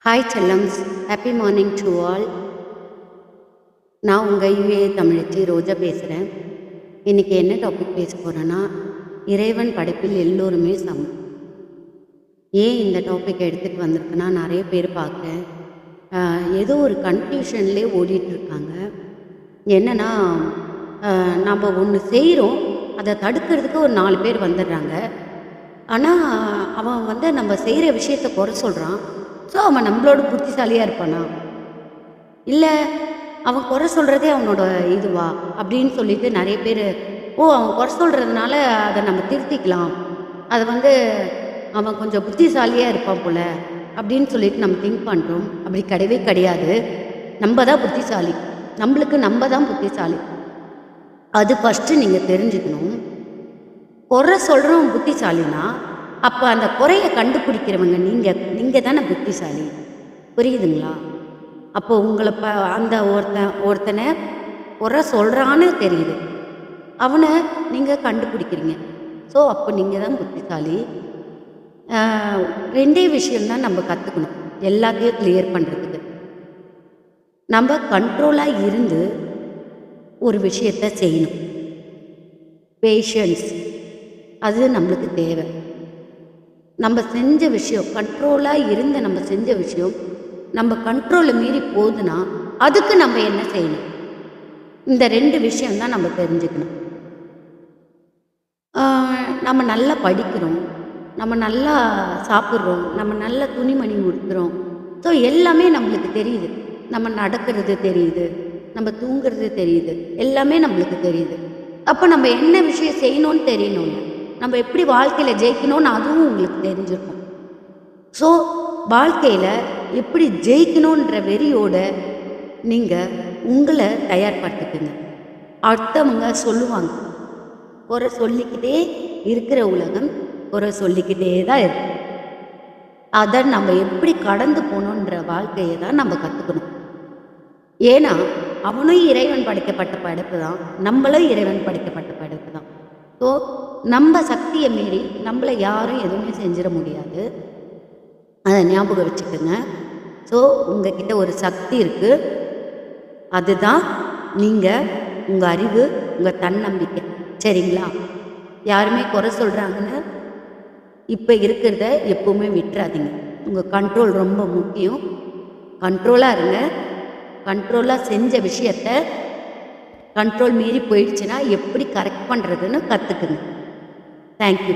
Hi செல்லம்ஸ், happy morning to all. நான் உங்கள் யூஏ தமிழச்சி ரோஜா பேசுகிறேன். இன்றைக்கி என்ன டாபிக் பேச போகிறேன்னா, இறைவன் படைப்பில் எல்லோருமே சமம். ஏன் இந்த டாபிக் எடுத்துகிட்டு வந்திருக்குன்னா, நிறைய பேர் பார்க்குறேன் ஏதோ ஒரு கன்ஃபியூஷன்லேயே ஓடிட்டுருக்காங்க. என்னென்னா, நம்ம ஒன்று செய்கிறோம், அதை தடுக்கிறதுக்கு ஒரு 4 பேர் வந்துடுறாங்க. ஆனால் அவன் நம்ம செய்கிற விஷயத்தை குறை சொல்கிறான். ஸோ அவன் நம்மளோட புத்திசாலியாக இருப்பானா, இல்லை அவன் குறை சொல்கிறதே அவனோட இதுவா அப்படின்னு சொல்லிட்டு நிறைய பேர், அவன் குறை சொல்கிறதுனால அதை நம்ம திருத்திக்கலாம், அதை அவன் கொஞ்சம் புத்திசாலியாக இருப்பான் போல் அப்படின்னு சொல்லிட்டு நம்ம திங்க் பண்ணுறோம். அப்படி கிடையவே கிடையாது. நம்ம தான் புத்திசாலி, நம்ம தான் புத்திசாலி. அது ஃபஸ்ட்டு நீங்கள் தெரிஞ்சுக்கணும். குறை சொல்கிறவன் புத்திசாலினா, அப்போ அந்த குறையை கண்டுபிடிக்கிறவங்க நீங்கள் தானே புத்திசாலி. புரியுதுங்களா? அப்போ உங்களை அந்த ஒருத்தனை குறை சொல்கிறான்னு தெரியுது, அவனை நீங்கள் கண்டுபிடிக்கிறீங்க. ஸோ அப்போ நீங்கள் தான் புத்திசாலி. 2 விஷயம்தான் நம்ம கற்றுக்கணும் எல்லாத்தையும் கிளியர் பண்ணுறதுக்கு. நம்ம கண்ட்ரோலாக இருந்து ஒரு விஷயத்தை செய்யணும். பேஷன்ஸ் அது நம்மளுக்கு தேவை. நம்ம செஞ்ச விஷயம் கண்ட்ரோலாக இருந்து நம்ம செஞ்ச விஷயம் நம்ம கண்ட்ரோலை மீறி போகுதுன்னா அதுக்கு நம்ம என்ன செய்யணும்? இந்த 2 விஷயம்தான் நம்ம தெரிஞ்சுக்கணும். நம்ம நல்லா படிக்கிறோம், நம்ம நல்லா சாப்பிட்றோம், நம்ம நல்லா துணிமணி உடுத்துகிறோம். ஸோ எல்லாமே நம்மளுக்கு தெரியுது. நம்ம நடக்கிறது தெரியுது, நம்ம தூங்குறது தெரியுது, எல்லாமே நம்மளுக்கு தெரியுது. அப்போ நம்ம என்ன விஷயம் செய்யணும்னு தெரியணும்ல, நம்ம எப்படி வாழ்க்கையில் ஜெயிக்கணும்னு அதுவும் உங்களுக்கு தெரிஞ்சிருக்கும். ஸோ வாழ்க்கையில் எப்படி ஜெயிக்கணுன்ற வெறியோட நீங்கள் உங்களை தயார்படுத்திக்கங்க. அடுத்தவங்க சொல்லுவாங்க, குறை சொல்லிக்கிட்டே இருக்கிற உலகம் குறை சொல்லிக்கிட்டே தான் இருக்கு. அதை நம்ம எப்படி கடந்து போகணுன்ற வாழ்க்கையை தான் நம்ம கற்றுக்கணும். ஏன்னா அவனும் இறைவன் படைக்கப்பட்ட படைப்பு தான், நம்மளும் இறைவன் படைக்கப்பட்ட படைப்பு தான். ஸோ நம்ம சக்தியை மீறி நம்மளை யாரும் எதுவுமே செஞ்சிட முடியாது. அதை ஞாபகம் வச்சுக்கோங்க. ஸோ உங்ககிட்ட ஒரு சக்தி இருக்குது, அதுதான் நீங்கள், உங்கள் அறிவு, உங்கள் தன்னம்பிக்கை. சரிங்களா? யாருமே குறை சொல்கிறாங்கன்னு இப்போ இருக்கிறத எப்போவுமே விட்டுறாதீங்க. உங்கள் கண்ட்ரோல் ரொம்ப முக்கியம். கண்ட்ரோலாக இருங்க. கண்ட்ரோலாக செஞ்ச விஷயத்த கண்ட்ரோல் மீறி போயிடுச்சுன்னா எப்படி கரெக்ட் பண்ணுறதுன்னு கற்றுக்குங்க. தேங்க்யூ.